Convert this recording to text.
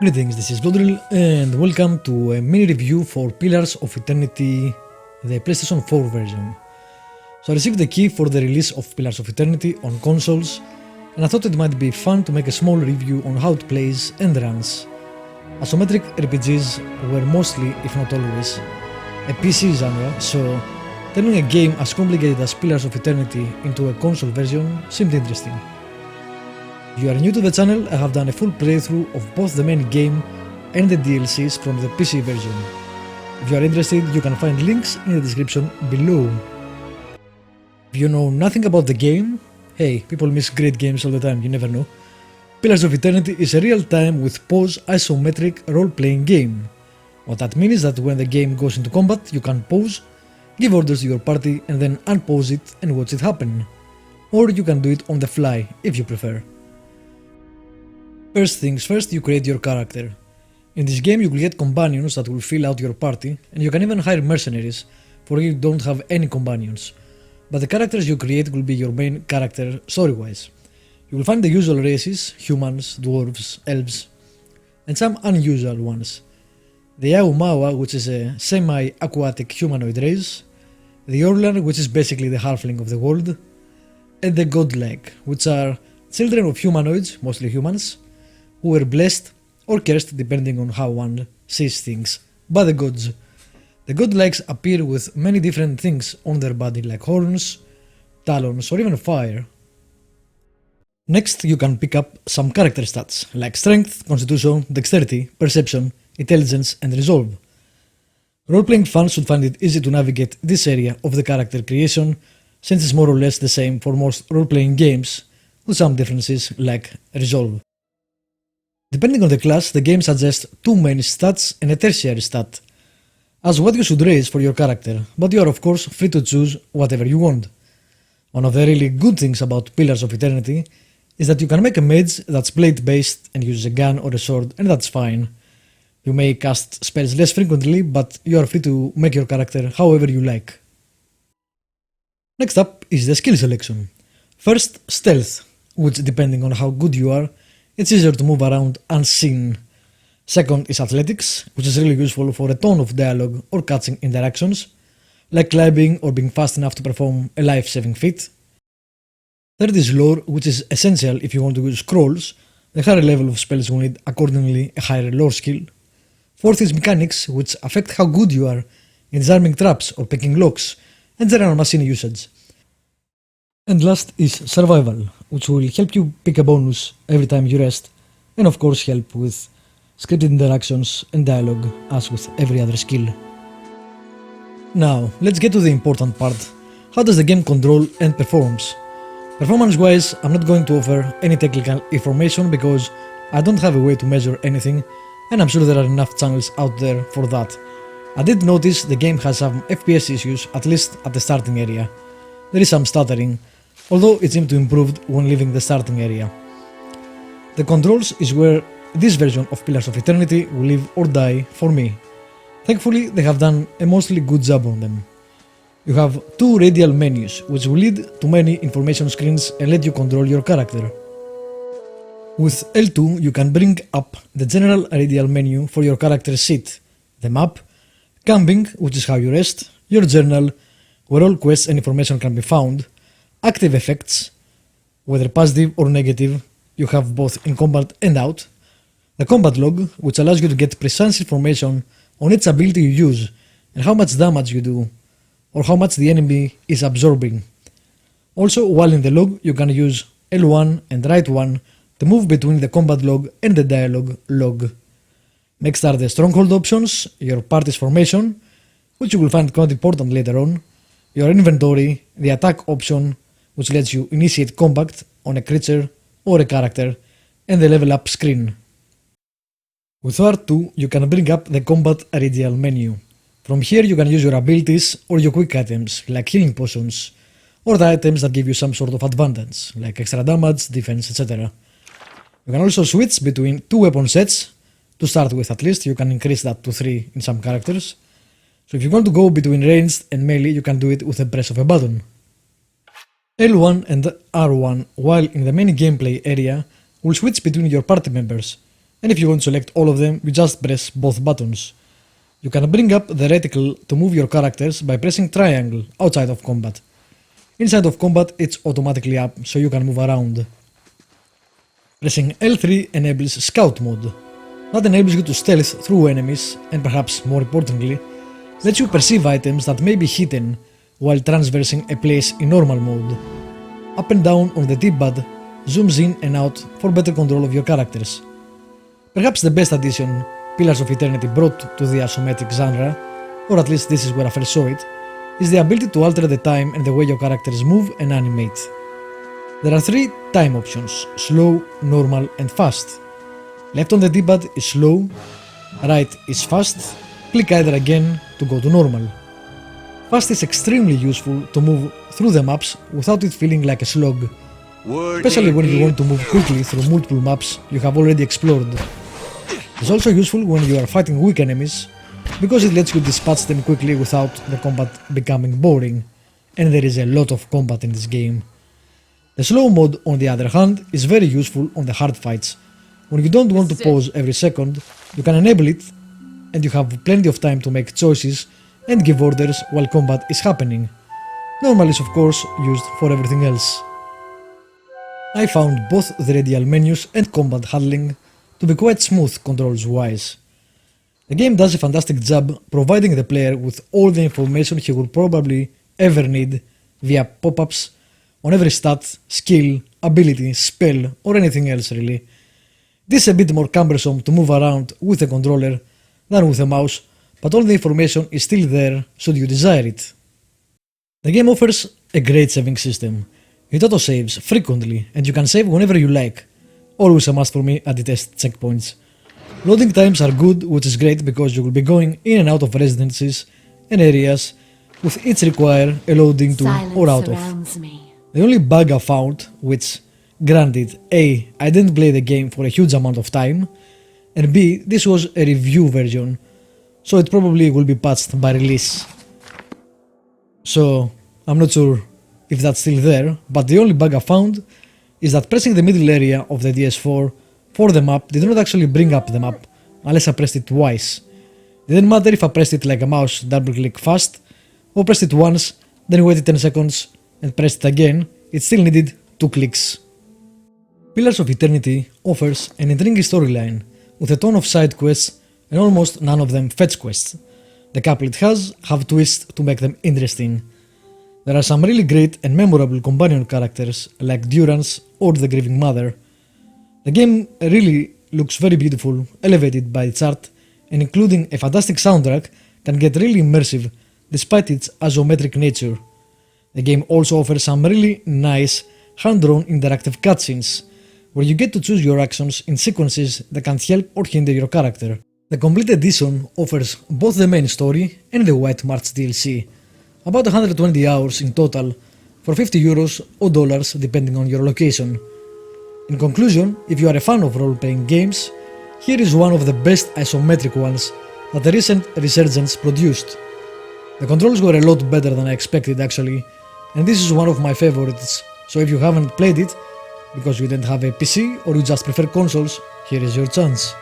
Greetings, this is Vlodril and welcome to a mini review for Pillars of Eternity, the PlayStation 4 version. So I received the key for the release of Pillars of Eternity on consoles, and I thought it might be fun to make a small review on how it plays and runs. Isometric RPGs were mostly, if not always, a PC genre, so turning a game as complicated as Pillars of Eternity into a console version seemed interesting. If you are new to the channel, I have done a full playthrough of both the main game and the DLCs from the PC version. If you are interested, you can find links in the description below. If you know nothing about the game, hey, people miss great games all the time, you never know. Pillars of Eternity is a real-time with pause isometric role-playing game. What that means is that when the game goes into combat, you can pause, give orders to your party and then unpause it and watch it happen. Or you can do it on the fly, if you prefer. First things first, you create your character. In this game you will get companions that will fill out your party, and you can even hire mercenaries for you don't have any companions. But the characters you create will be your main character story-wise. You will find the usual races, humans, dwarves, elves, and some unusual ones. The Aumaua, which is a semi-aquatic humanoid race, the Orlan, which is basically the halfling of the world, and the Godlike, which are children of humanoids, mostly humans, who were blessed or cursed depending on how one sees things by the gods. The godlikes appear with many different things on their body like horns, talons or even fire. Next you can pick up some character stats like strength, constitution, dexterity, perception, intelligence and resolve. Role-playing fans should find it easy to navigate this area of the character creation since it's more or less the same for most role-playing games with some differences like resolve. Depending on the class, the game suggests two main stats and a tertiary stat as what you should raise for your character, but you are of course free to choose whatever you want. One of the really good things about Pillars of Eternity is that you can make a mage that's blade based and uses a gun or a sword, and that's fine. You may cast spells less frequently, but you are free to make your character however you like. Next up is the skill selection. First, stealth, which depending on how good you are, it's easier to move around unseen. Second is athletics, which is really useful for a ton of dialogue or catching interactions, like climbing or being fast enough to perform a life-saving feat. Third is lore, which is essential if you want to use scrolls. The higher level of spells will need accordingly a higher lore skill. Fourth is mechanics, which affect how good you are in disarming traps or picking locks, and general machine usage. And last is survival, which will help you pick a bonus every time you rest, and of course help with scripted interactions and dialogue as with every other skill. Now, let's get to the important part. How does the game control and performs? Performance wise, I'm not going to offer any technical information because I don't have a way to measure anything, and I'm sure there are enough channels out there for that. I did notice the game has some FPS issues, at least at the starting area. There is some stuttering, although it seemed to improve when leaving the starting area. The controls is where this version of Pillars of Eternity will live or die for me. Thankfully, they have done a mostly good job on them. You have two radial menus, which will lead to many information screens and let you control your character. With L2, you can bring up the general radial menu for your character's seat, the map, camping, which is how you rest, your journal, where all quests and information can be found, active effects, whether positive or negative, you have both in combat and out, the combat log, which allows you to get precise information on each ability you use and how much damage you do, or how much the enemy is absorbing. Also, while in the log, you can use L1 and right 1 to move between the combat log and the dialogue log. Next are the stronghold options, your party's formation, which you will find quite important later on, your inventory, the attack option, which lets you initiate combat on a creature or a character, and the level up screen. With R2, you can bring up the combat radial menu. From here you can use your abilities or your quick items, like healing potions, or the items that give you some sort of advantage, like extra damage, defense, etc. You can also switch between two weapon sets, to start with at least, you can increase that to 3 in some characters. So if you want to go between ranged and melee, you can do it with a press of a button. L1 and R1, while in the main gameplay area, will switch between your party members. and if you want to select all of them, you just press both buttons. You can bring up the reticle to move your characters by pressing triangle outside of combat. Inside of combat, it's automatically up, so you can move around. Pressing L3 enables Scout mode. That enables you to stealth through enemies, and perhaps more importantly, lets you perceive items that may be hidden while traversing a place in normal mode. Up and down on the D-pad zooms in and out for better control of your characters. Perhaps the best addition Pillars of Eternity brought to the isometric genre, or at least this is where I first saw it, is the ability to alter the time and the way your characters move and animate. There are 3 time options: slow, normal and fast. Left on the D-pad is slow, right is fast, click either again to go to normal. Fast is extremely useful to move through the maps without it feeling like a slog, especially when you want to move quickly through multiple maps you have already explored. It's also useful when you are fighting weak enemies, because it lets you dispatch them quickly without the combat becoming boring, and there is a lot of combat in this game. The slow mode, on the other hand, is very useful on the hard fights. When you don't want to pause every second, you can enable it, and you have plenty of time to make choices and give orders while combat is happening. Normal is of course used for everything else. I found both the radial menus and combat handling to be quite smooth controls wise. The game does a fantastic job providing the player with all the information he would probably ever need via pop-ups on every stat, skill, ability, spell or anything else really. This is a bit more cumbersome to move around with a controller than with a mouse, but all the information is still there should you desire it. The game offers a great saving system. It auto-saves frequently and you can save whenever you like, always a must for me at the test checkpoints. Loading times are good, which is great because you will be going in and out of residences and areas with each require a loading to or out of. The only bug I found, which granted A, I didn't play the game for a huge amount of time, and B, this was a review version, so it probably will be patched by release. So I'm not sure if that's still there, but the only bug I found is that pressing the middle area of the DS4 for the map did not actually bring up the map unless I pressed it twice. It didn't matter if I pressed it like a mouse double click fast or pressed it once, then waited 10 seconds and pressed it again, it still needed 2 clicks. Pillars of Eternity offers an intriguing storyline with a ton of side quests and almost none of them fetch quests. The couple it has have twists to make them interesting. There are some really great and memorable companion characters like Durance or the Grieving Mother. The game really looks very beautiful, elevated by its art, and including a fantastic soundtrack can get really immersive despite its isometric nature. The game also offers some really nice hand-drawn interactive cutscenes, where you get to choose your actions in sequences that can help or hinder your character. The complete edition offers both the main story and the White March DLC, about 120 hours in total for €50 or dollars depending on your location. In conclusion, if you are a fan of role-playing games, here is one of the best isometric ones that the recent resurgence produced. The controls were a lot better than I expected actually, and this is one of my favorites, so if you haven't played it because you didn't have a PC or you just prefer consoles, here is your chance.